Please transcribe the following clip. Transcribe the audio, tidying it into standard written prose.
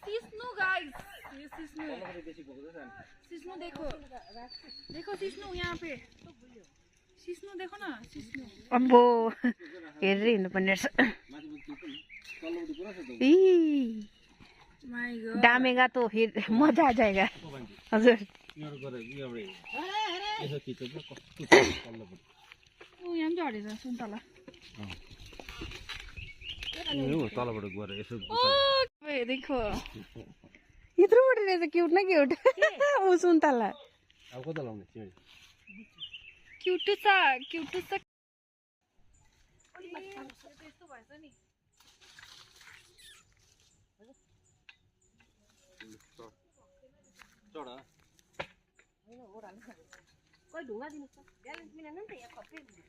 सिस्नु गाइस, ये सिस्नु सिस्नु देखो देखो सिस्नु यहाँ पे सिस्नु देखो ना सिस्नु अम्बो हेरेर हिँड्नुपर्ने रहेछ माय गॉड डामेगा तो फिर मजा आ जाएगा हजुर ओ यहाँ पनि झरेछ सुन्तला तलबाट गएर यसो देखो यत्रोबाट रहेछ क्युट न क्युट ऊ सुन्तला अब कता लाउने तिमी क्यूट सा यस्तो भएछ नि चढा कोही ढुङ्गा दिनुहोस् त ब्यालेन्स मिलेन नि त यहाँ खप्पै हुन्छ